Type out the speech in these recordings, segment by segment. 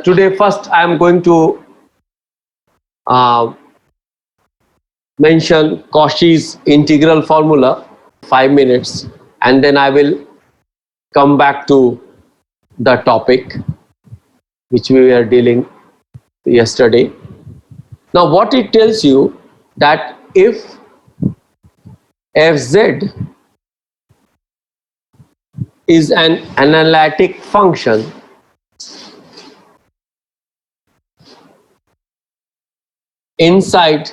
Today, first I am going to uh, mention Cauchy's integral formula, 5 minutes, and then I will come back to the topic which we were dealing yesterday. Now, what it tells you that if fz is an analytic function inside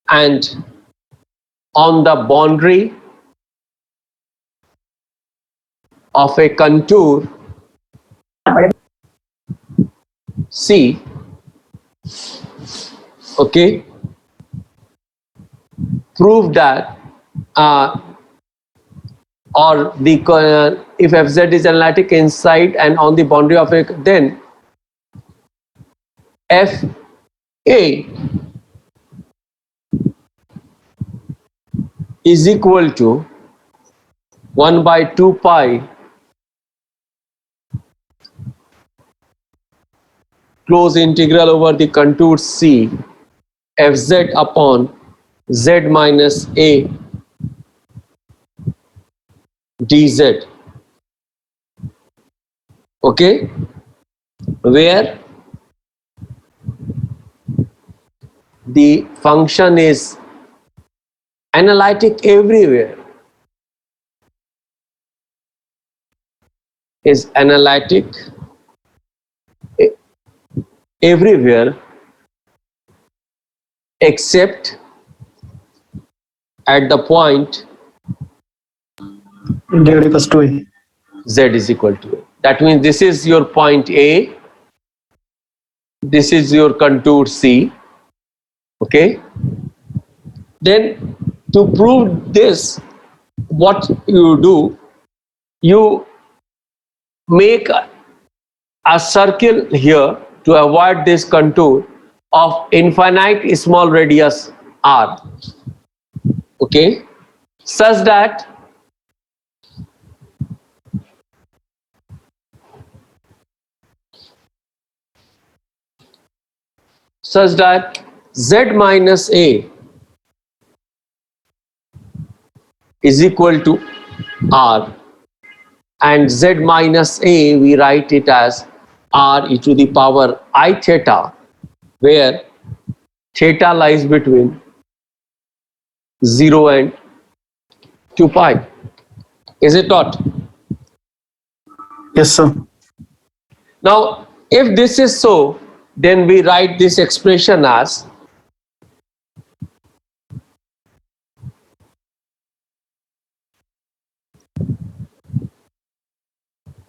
and on the boundary of a contour C, okay, prove that or the if fz is analytic inside and on the boundary of a, then f a is equal to 1 by 2 pi close integral over the contour C fz upon z minus a dz, okay, where the function is analytic everywhere, is analytic everywhere except at the point z equals to a. z is equal to a. That means this is your point A, this is your contour C, okay. Then to prove this, what you do, you make a circle here to avoid this contour of infinite small radius r, okay, such that z minus a is equal to r, and z minus a we write it as r e to the power I theta, where theta lies between 0 and 2 pi. Is it not? Yes, sir. Now, if this is so, then we write this expression as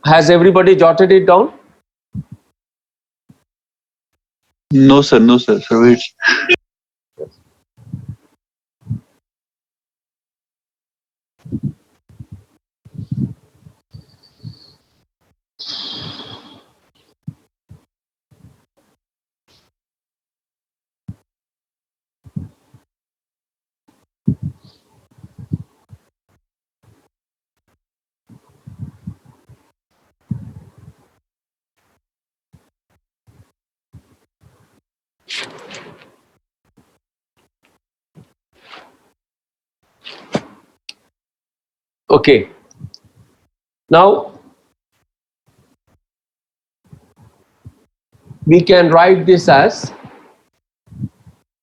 has everybody jotted it down? No, sir. No, sir. So it's Okay. Now, we can write this as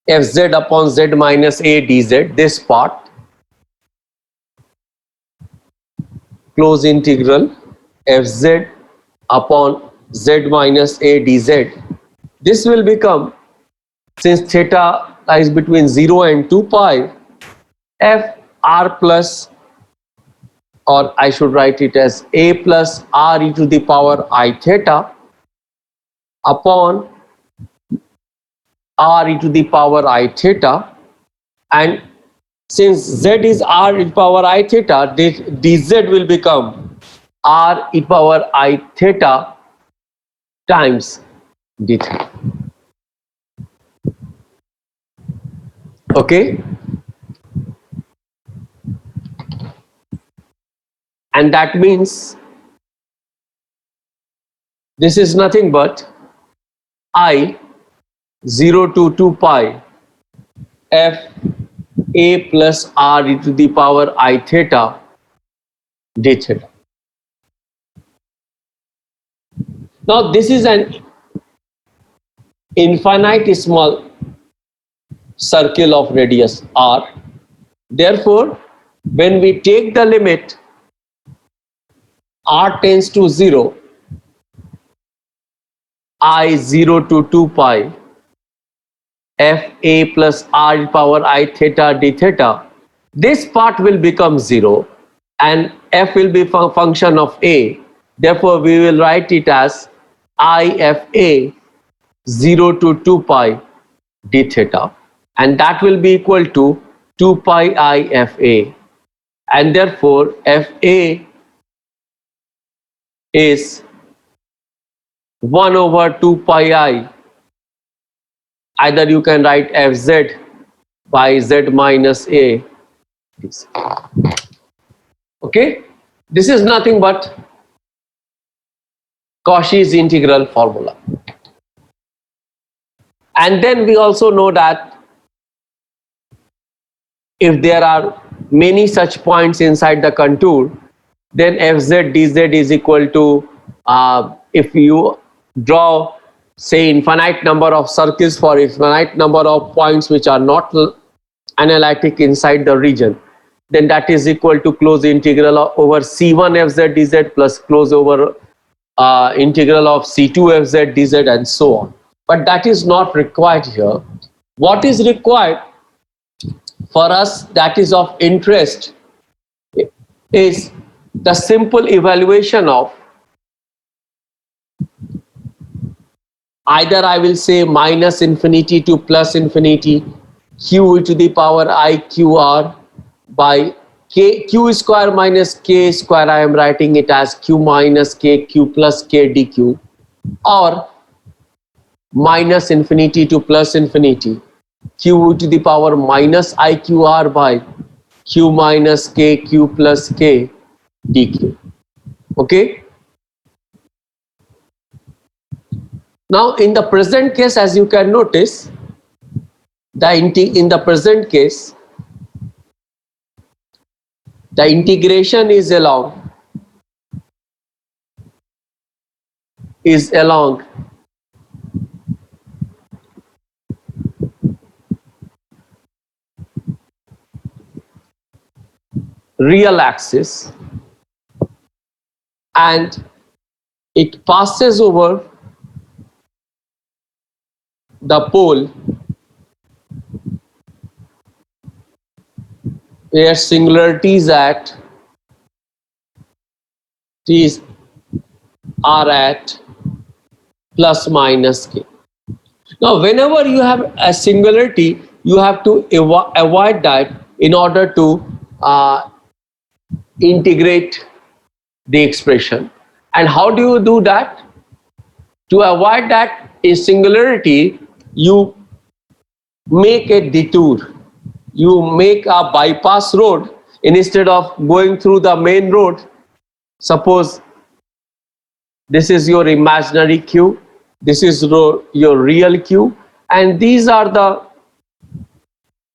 fz upon z minus a dz, this part, close integral fz upon z minus a dz. This will become, since theta lies between 0 and 2 pi, f r plus, or I should write it as a plus r e to the power I theta upon r e to the power I theta, and since z is r e to the power I theta, dz will become r e to the power I theta times d theta. Okay, and that means this is nothing but I 0 to 2 pi f a plus r e to the power I theta d theta. Now this is an infinite small circle of radius r. Therefore, when we take the limit r tends to 0, I 0 to 2 pi f a plus r power I theta d theta, this part will become 0 and f will be a function of a. Therefore, we will write it as I f a 0 to 2 pi d theta, and that will be equal to 2 pi I f a, and therefore f a is 1 over 2 pi I. Either you can write fz by z minus a. Okay, this is nothing but Cauchy's integral formula. And then we also know that if there are many such points inside the contour, then fz dz is equal to, if you draw say infinite number of circles for infinite number of points which are not analytic inside the region, then that is equal to close integral over c1 fz dz plus close over integral of c2 fz dz and so on. But that is not required here. What is required for us, that is of interest, is the simple evaluation of either I will say minus infinity to plus infinity q to the power I q r by k q square minus k square. I am writing it as q minus k q plus k dq, or minus infinity to plus infinity q to the power minus I q r by q minus k q plus k dq. Okay. Now in the present case, as you can notice, in the present case, the integration is along real axis, and it passes over the pole where singularity is at are at plus minus k. Now whenever you have a singularity, you have to avoid that in order to integrate the expression. And how do you do that? To avoid that in singularity, you make a detour, you make a bypass road. Instead of going through the main road, suppose this is your imaginary q, this is your real q, and these are the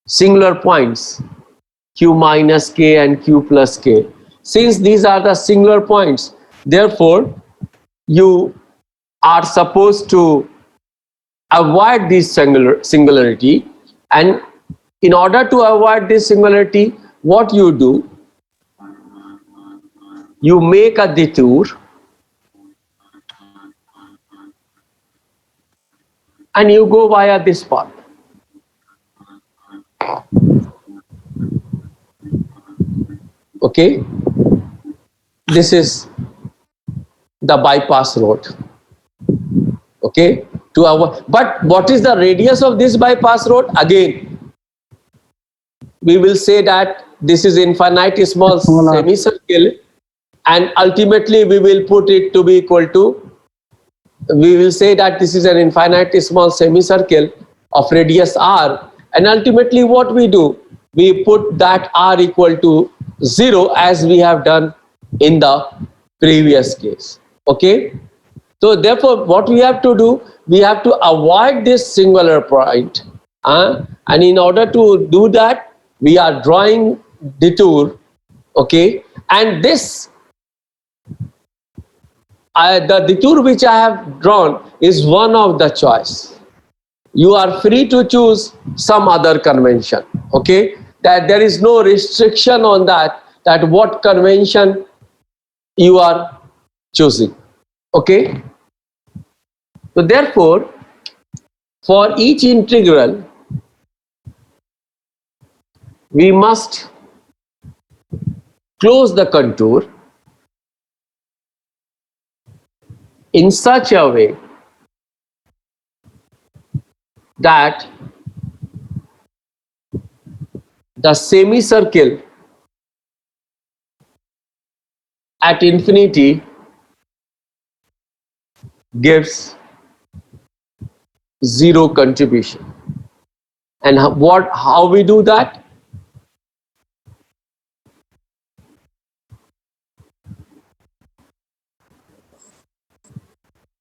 singular points q minus k and q plus k. Since these are the singular points, therefore you are supposed to avoid this singularity, and in order to avoid this singularity, what you do, you make a detour and you go via this path. Okay, this is the bypass road. Okay, to avoid. But what is the radius of this bypass road? Again, we will say that this is infinite small semicircle, and ultimately we will put it to be equal to, we will say that this is an infinite small semicircle of radius r, and ultimately what we do, we put that r equal to 0 as we have done in the previous case. Okay, So therefore, what we have to do, we have to avoid this singular point, and in order to do that, we are drawing detour, okay? And this, the detour which I have drawn is one of the choice. You are free to choose some other convention, okay? That there is no restriction on that what convention you are choosing, okay? So therefore, for each integral, we must close the contour in such a way that the semicircle at infinity gives zero contribution. And how we do that?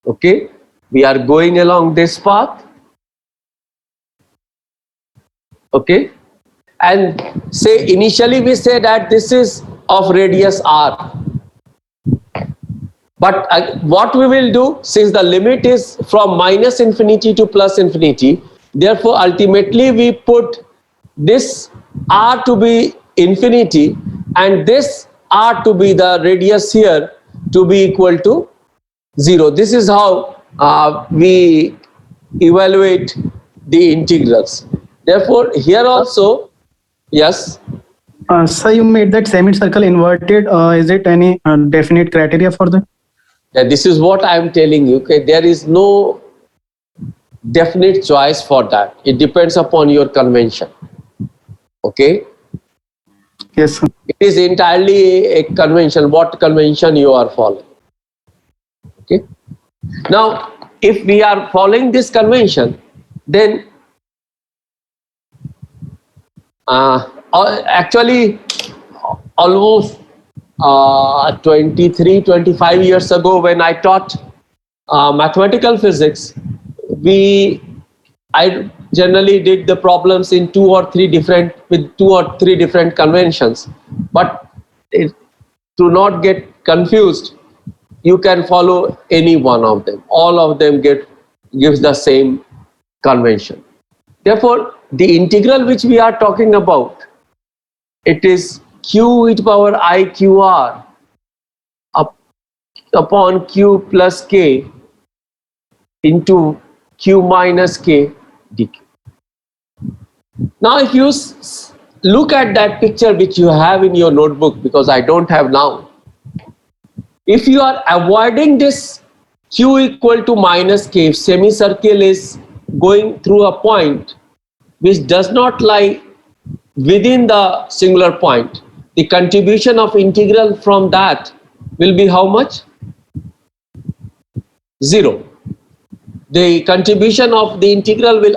Okay, we are going along this path, okay, and say initially we say that this is of radius r, but what we will do, since the limit is from minus infinity to plus infinity, therefore ultimately we put this r to be infinity and this r to be the radius here to be equal to 0. This is how we evaluate the integrals. Therefore, here also, yes. So you made that semicircle inverted. Is it any definite criteria for that? Yeah, this is what I am telling you. Okay, there is no definite choice for that. It depends upon your convention. Okay, Yes, sir. it is entirely a convention. What convention you are following? Okay. Now, if we are following this convention, then actually almost 23-25 years ago, when I taught mathematical physics, I generally did the problems in two or three different conventions. But to not get confused, you can follow any one of them. All of them gives the same convention. Therefore, the integral which we are talking about, it is q e to power I q r upon q plus k into q minus k dq. Now, if you look at that picture which you have in your notebook, because I don't have now, if you are avoiding this q equal to minus k, if semicircle is going through a point which does not lie within the singular point, the contribution of integral from that will be how much? 0. The contribution of the integral will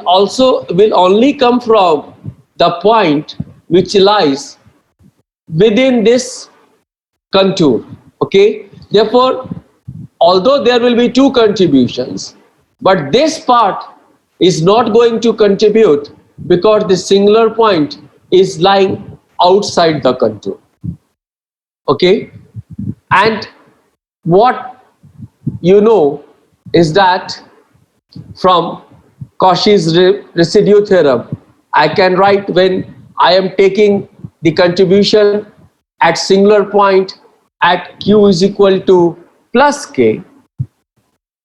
only come from the point which lies within this contour. Okay, therefore, although there will be two contributions, but this part is not going to contribute because the singular point is lying outside the contour. Okay, and what you know is that from Cauchy's residue theorem, I can write, when I am taking the contribution at singular point at q is equal to plus k,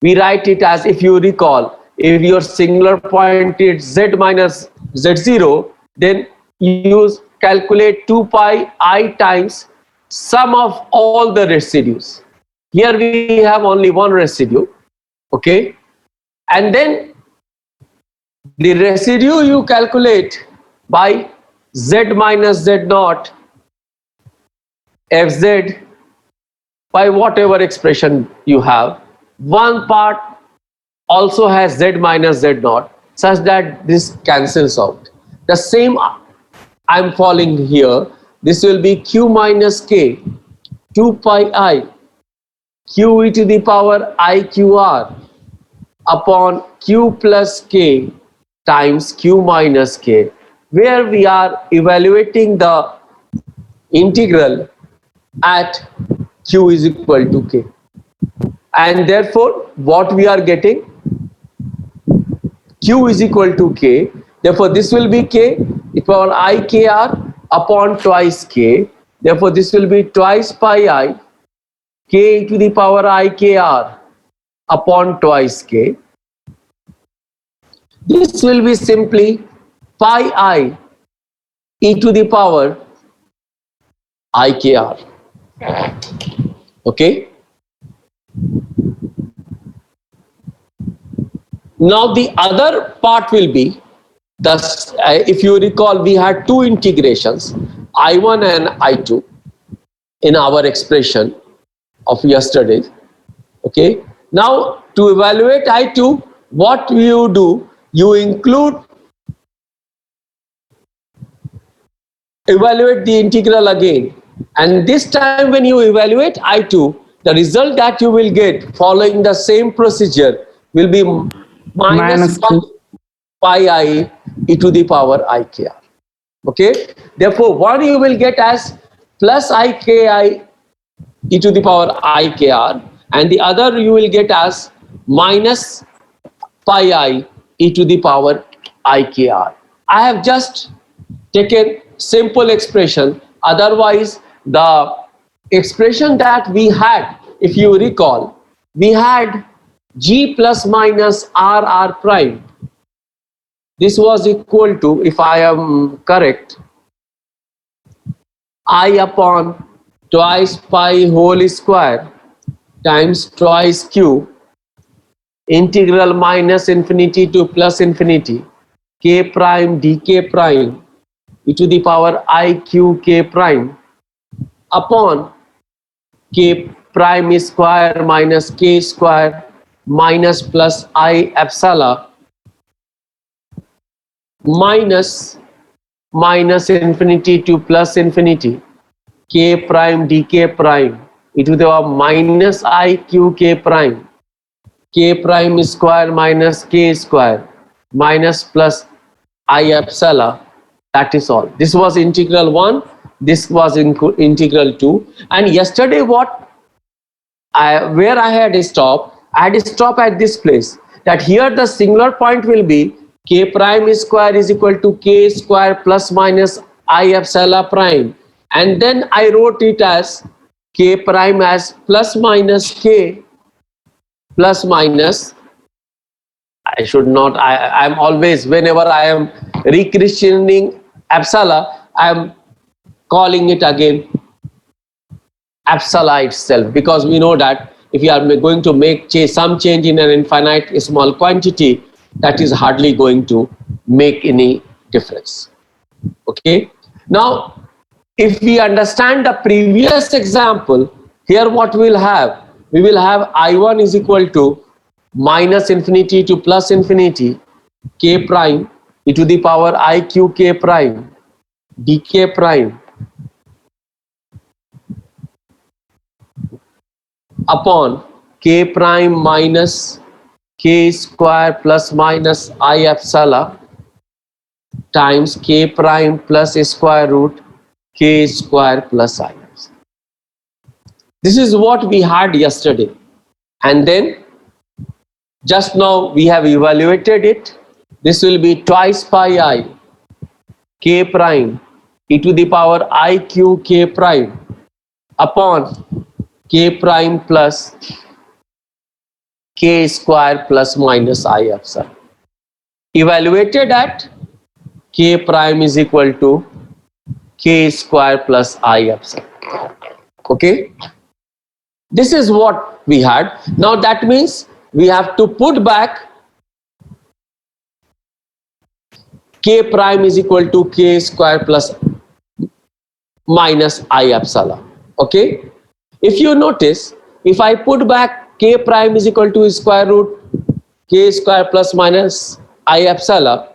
we write it as, if you recall, if your singular point is z minus z0, then you calculate 2 pi I times sum of all the residues. Here we have only one residue, okay, and then the residue you calculate by z minus z naught fz by whatever expression you have. One part also has z minus z naught, such that this cancels out. The same I'm following here. This will be q minus k 2 pi I q e to the power I q r upon q plus k times q minus k, where we are evaluating the integral at q is equal to k. And therefore, what we are getting? Q is equal to k. Therefore, this will be k e power I k r upon twice k. Therefore, this will be twice pi I k to the power I k r upon twice k. This will be simply pi I e to the power I k r. Okay. Now the other part will be, thus, if you recall, we had two integrations, I1 and I2, in our expression of yesterday. Okay. Now to evaluate I2, what you do? You evaluate the integral again, and this time when you evaluate I2, the result that you will get following the same procedure will be minus pi I e to the power I k r. Okay. Therefore, one you will get as plus I k I e to the power I k r, and the other you will get as minus pi I e to the power I k r. I have just taken simple expression. Otherwise, the expression that we had, if you recall, we had g plus minus r prime. This was equal to, if I am correct, I upon twice pi whole square times twice q integral minus infinity to plus infinity k prime dk prime e to the power I q k prime upon k prime square minus k square minus plus I epsilon minus infinity to plus infinity k prime dk prime e to the power minus I q k prime square minus k square minus plus I epsilon. That is all. This was integral 1, this was integral 2. And yesterday where I had stopped, I had stopped at this place, that here the singular point will be k prime square is equal to k square plus minus I epsilon prime, and then I wrote it as k prime as plus minus k plus minus, I should not, I am always, whenever I am rechristening epsilon, I am calling it again epsilon itself, because we know that if you are going to make some change in an infinite small quantity, that is hardly going to make any difference. Okay. Now, if we understand the previous example, here what we will have? We will have I1 is equal to minus infinity to plus infinity k prime e to the power I q k prime dk prime upon k prime minus k square plus minus I epsilon times k prime plus square root k square plus I epsilon. This is what we had yesterday, and then just now we have evaluated it. This will be twice pi I k prime e to the power I q k prime upon k prime plus k square plus minus I epsilon, evaluated at k prime is equal to k square plus I epsilon. Okay. This is what we had. Now that means we have to put back k prime is equal to k square plus minus I epsilon. Okay. If you notice, if I put back k prime is equal to square root k square plus minus I epsilon,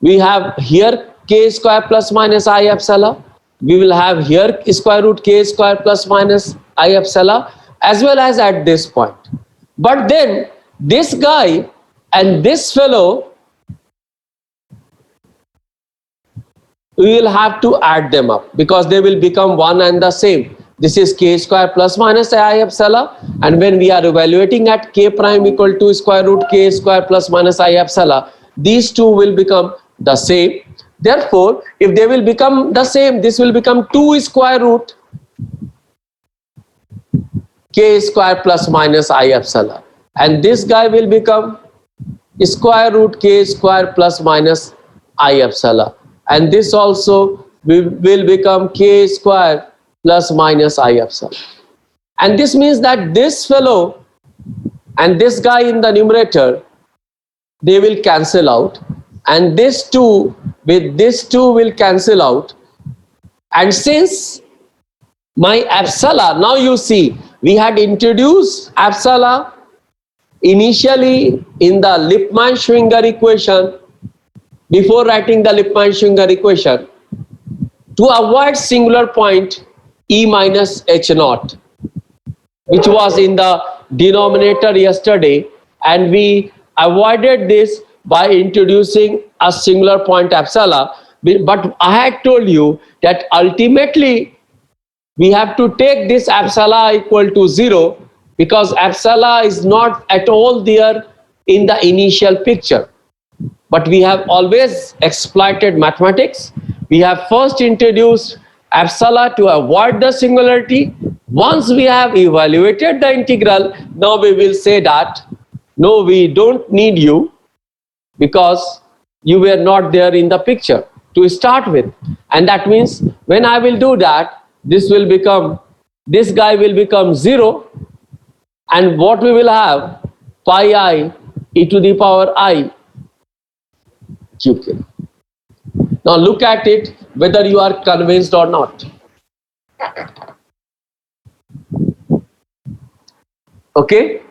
we have here k square plus minus I epsilon, we will have here square root k square plus minus I epsilon, as well as at this point. But then this guy and this fellow, we will have to add them up because they will become one and the same. This is k square plus minus I epsilon, and when we are evaluating at k prime equal to square root k square plus minus I epsilon, these two will become the same. Therefore, if they will become the same, this will become 2 square root k square plus minus I epsilon, and this guy will become square root k square plus minus I epsilon, and this also will become k square plus minus I epsilon. And this means that this fellow and this guy in the numerator, they will cancel out, and this 2 with this 2 will cancel out. And since my epsilon, now you see, we had introduced epsilon initially in the Lippmann-Schwinger equation, before writing the Lippmann-Schwinger equation, to avoid singular point E minus H naught, which was in the denominator yesterday, and we avoided this by introducing a singular point epsilon. But I had told you that ultimately we have to take this epsilon equal to 0 because epsilon is not at all there in the initial picture. But we have always exploited mathematics. We have first introduced epsilon to avoid the singularity. Once we have evaluated the integral, now we will say that no, we don't need you because you were not there in the picture to start with. And that means when I will do that, this guy will become 0, and what we will have, pi I e to the power I qk. Now look at it, whether you are convinced or not. Okay?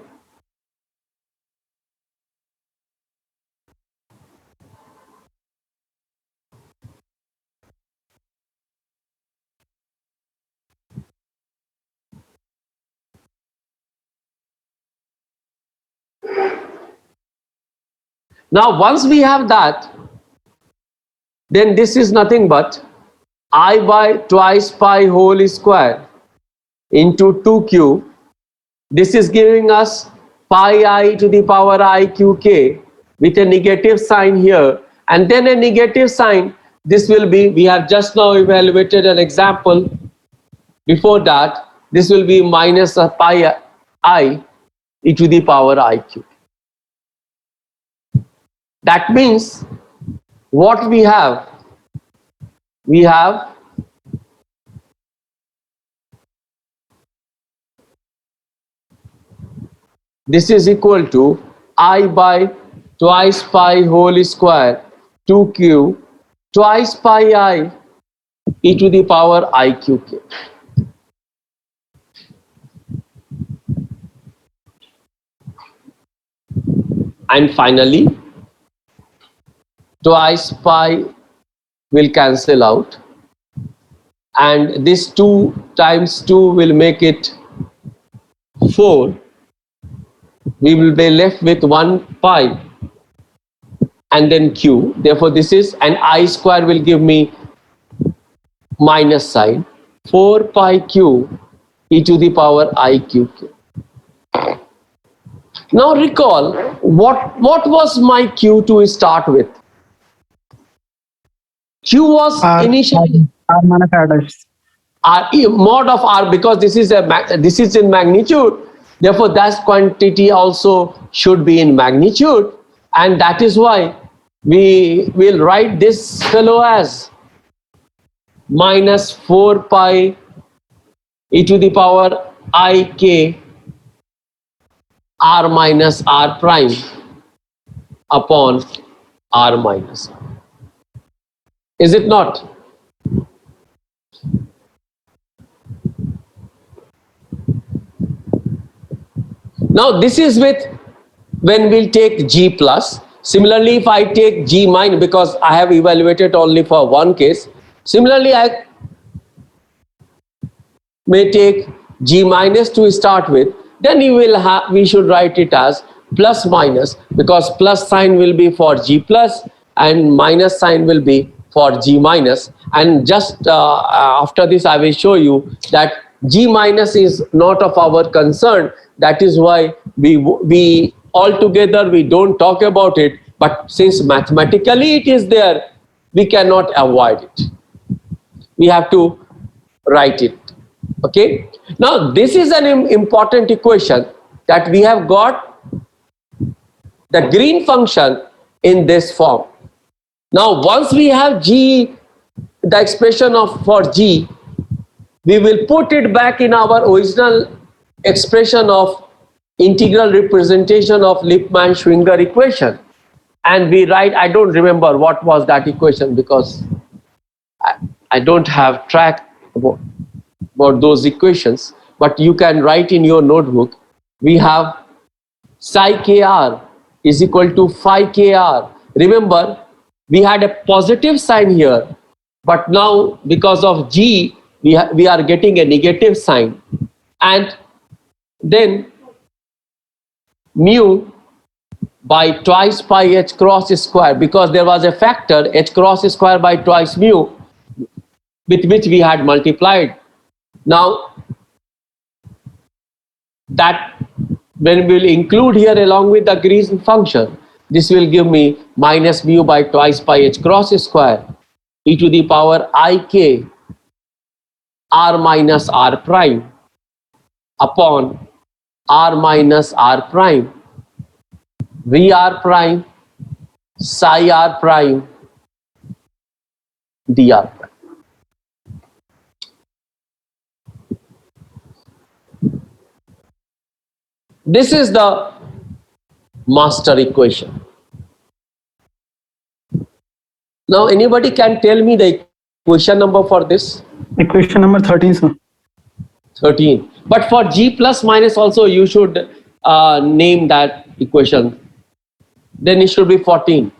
Now once we have that, then this is nothing but I by twice pi whole square into 2q. This is giving us pi I to the power I qk with a negative sign here, and then a negative sign. This will be, we have just now evaluated an example before that, this will be minus a pi I e to the power I qk. That means what we have this is equal to I by twice pi whole square 2q twice pi I e to the power I qk. And finally, twice pi will cancel out, and this 2 times 2 will make it 4. We will be left with 1 pi and then q. Therefore this is, and I square will give me minus sign, 4 pi q e to the power I qk. Now recall, what was my q to start with? Q was initially R minus R dash. R mod of R, because this is in magnitude. Therefore, that quantity also should be in magnitude, and that is why we will write this fellow as minus 4 pi e to the power I k R minus R prime upon R minus R. Is it not? Now this is with when we'll take G plus. Similarly, if I take G minus, because I have evaluated only for one case, similarly I may take G minus to start with, then you will have, we should write it as plus minus, because plus sign will be for G plus and minus sign will be for G minus. And just after this I will show you that G minus is not of our concern. That is why we altogether we don't talk about it, but since mathematically it is there, we cannot avoid it. We have to write it. Okay, now this is an important equation, that we have got the green function in this form. Now once we have G, the expression of for G, we will put it back in our original expression of integral representation of Lippmann-Schwinger equation, and we write, I don't remember what was that equation, because I don't have track about those equations, but you can write in your notebook. We have psi kr is equal to phi kr. Remember, we had a positive sign here, but now because of G, we are getting a negative sign. And then mu by twice pi h cross square, because there was a factor h cross square by twice mu with which we had multiplied. Now that when we will include here along with the green function, this will give me minus mu by twice pi h cross square e to the power I k r minus r prime upon r minus r prime v r prime psi r prime dr prime. This is the master equation. Now anybody can tell me the equation number for this? Equation number 13, sir. 13. But for G plus minus also you should name that equation. Then it should be 14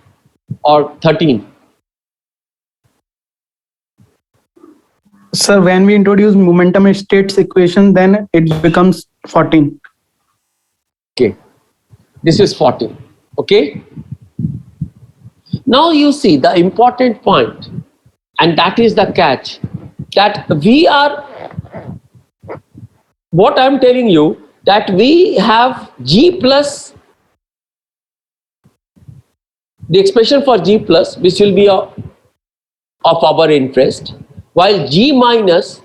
or 13. Sir, when we introduce momentum states equation, then it becomes 14. Okay, this is 14. Okay, now you see the important point, and that is the catch, that we are, what I am telling you, that we have G plus, the expression for G plus, which will be of our interest, while G minus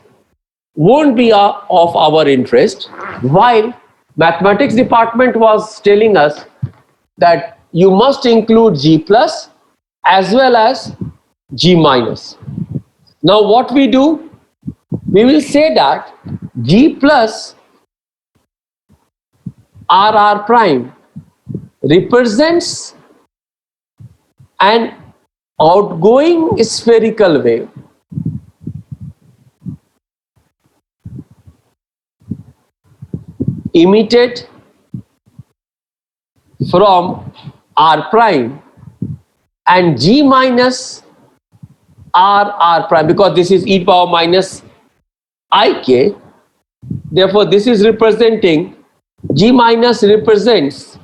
won't be of our interest, while mathematics department was telling us that you must include G plus as well as G minus. Now what we do, we will say that G plus RR prime represents an outgoing spherical wave emitted from R prime, and G minus R prime, because this is e to the power minus ik, therefore this is representing, G minus represents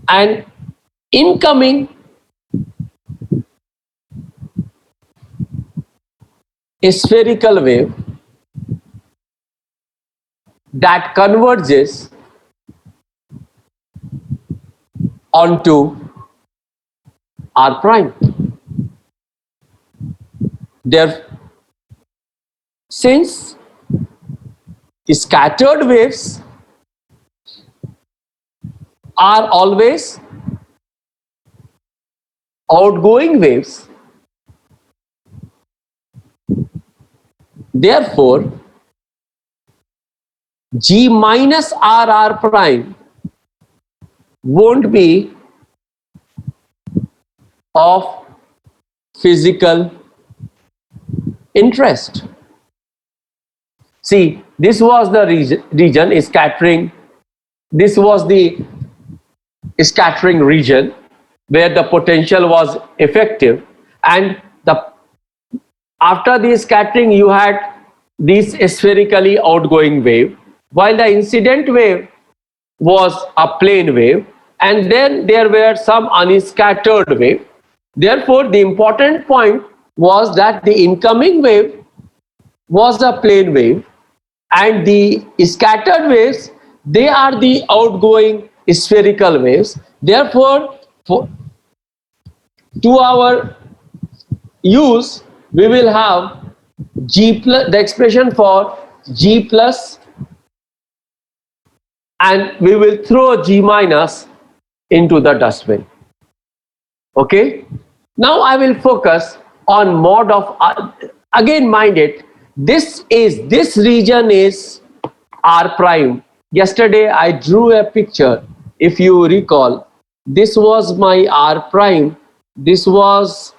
an incoming spherical wave that converges onto R prime. There, since scattered waves are always outgoing waves, therefore G minus RR prime won't be of physical interest. See, this was the region scattering, this was the scattering region where the potential was effective, and after the scattering you had this spherically outgoing wave, while the incident wave was a plane wave, and then there were some unscattered wave. Therefore, the important point was that the incoming wave was a plane wave, and the scattered waves, they are the outgoing spherical waves. Therefore, to our use, we will have G plus, the expression for G plus, and we will throw G minus into the dustbin. Okay. Now I will focus on mod of, again mind it, this region is R prime. Yesterday I drew a picture, if you recall. This was my R prime. This was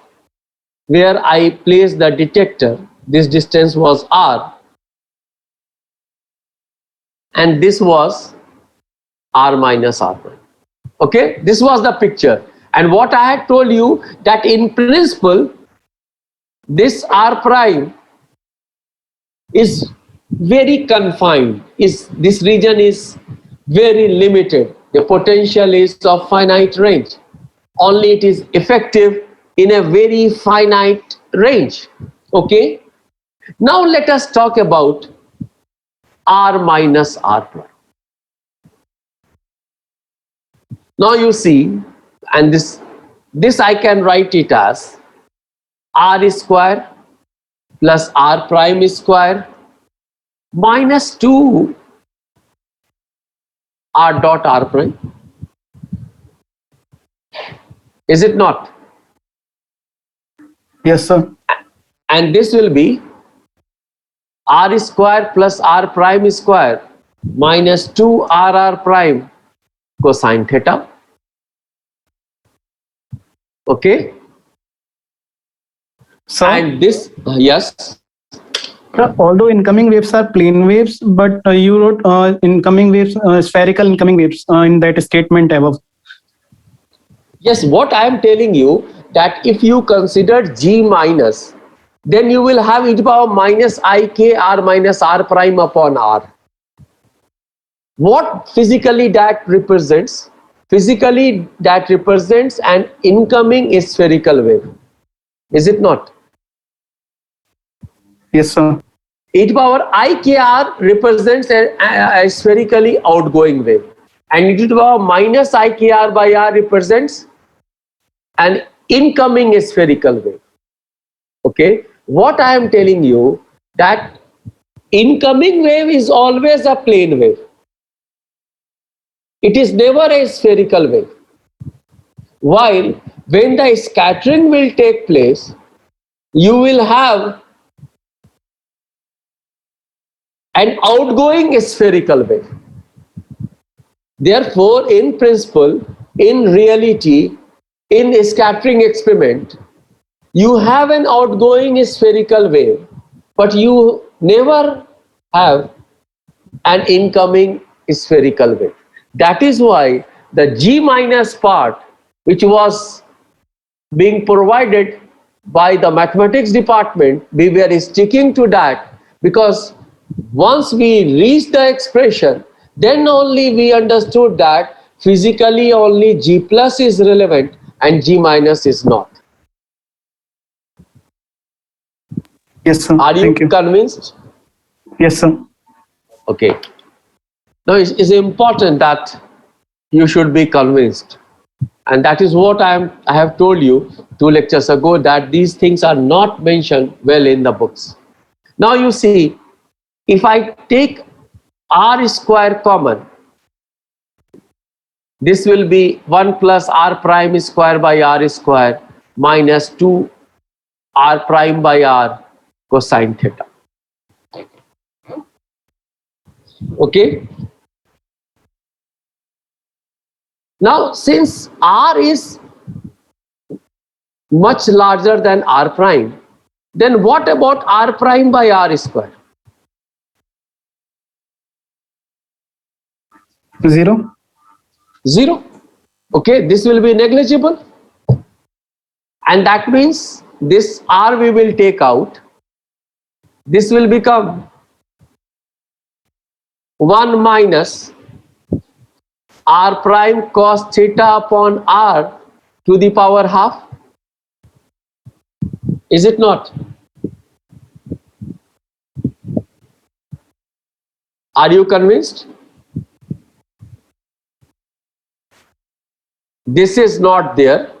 where I placed the detector. This distance was R, and this was R minus R prime. Okay, this was the picture. And what I had told you, that in principle this R prime is very confined, this region is very limited. The potential is of finite range. Only it is effective in a very finite range. Okay. Now let us talk about R minus R prime. Now you see, and this I can write it as R square plus R prime square minus 2 R dot R prime. Is it not? Yes, sir. And this will be R square plus R prime square minus 2 R prime cosine theta. Okay. Sir, And this, yes. although incoming waves are plane waves, but you wrote incoming waves, spherical incoming waves in that statement above. Yes, what I am telling you, that if you consider G minus, then you will have e to the power minus I k R minus R prime upon R. What physically that represents? Physically that represents an incoming spherical wave. Is it not? Yes, sir. E to the power I k R represents a spherically outgoing wave, and e to the power minus I k R by R represents an incoming spherical wave. Okay. What I am telling you, that incoming wave is always a plane wave. It is never a spherical wave. While when the scattering will take place, you will have an outgoing spherical wave. Therefore, in principle, in reality, in a scattering experiment, you have an outgoing spherical wave, but you never have an incoming spherical wave. That is why the G minus part, which was being provided by the mathematics department, we were sticking to that, because once we reached the expression, then only we understood that physically only G plus is relevant and G minus is not. Yes, sir. Are you Thank you. convinced? Yes, sir. Okay. Now it's important that you should be convinced, and that is what I have told you 2 lectures ago, that these things are not mentioned well in the books. Now you see, if I take R square common, this will be 1 plus R prime square by R square minus 2 R prime by R cosine theta. Okay. Now, since R is much larger than R prime, then what about R prime by R square? 0. 0. Okay, this will be negligible, and that means this R we will take out. This will become 1 minus r prime cos theta upon r to the power half? Is it not? Are you convinced? This is not there.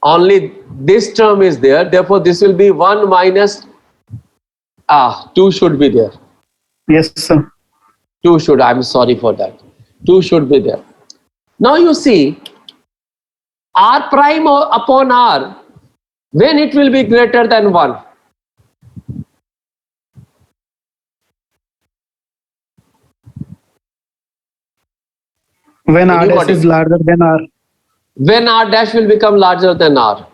Only this term is there. Therefore, this will be 1 minus 2 should be there. Yes, sir. 2 should, I'm sorry for that. 2 should be there. Now you see, r prime upon r, when it will be greater than 1? When r dash Anybody? is larger than r. When r dash will become larger than r?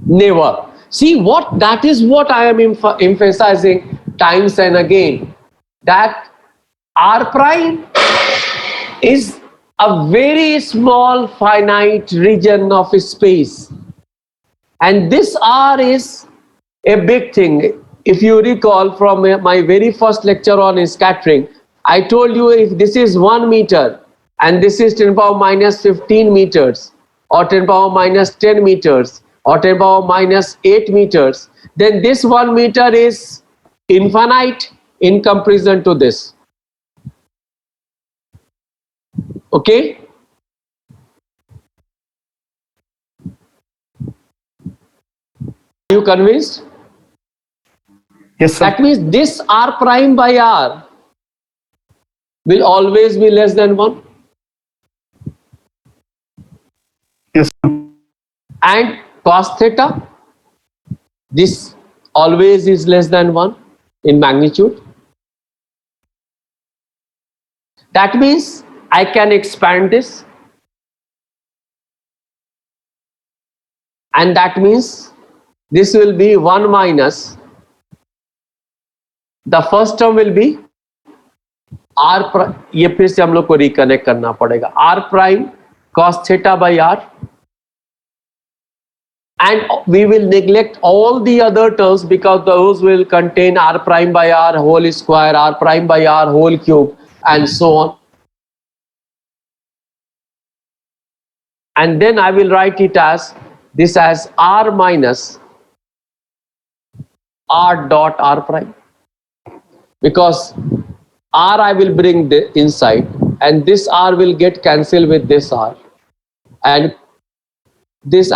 Never. See, that is what I am emphasizing times and again, that r prime is a very small finite region of space, and this r is a big thing. If you recall from my very first lecture on scattering, I told you if this is 1 meter and this is 10 power minus 15 meters or 10 power minus 10 meters or 10 power minus 8 meters, then this 1 meter is infinite in comparison to this. Okay? Are you convinced? Yes, sir. That means this r prime by r will always be less than 1. Yes, sir. And cos theta, this always is less than 1 in magnitude. That means I can expand this, and that means this will be 1 minus, the first term will be r, ये फिर से हम लोग को reconnect करना पड़ेगा, r prime cos theta by r, and we will neglect all the other terms because those will contain r prime by r whole square, r prime by r whole cube, and so on. And then I will write it as this as r minus r dot r prime, because r I will bring the inside, and this r will get cancelled with this r, and this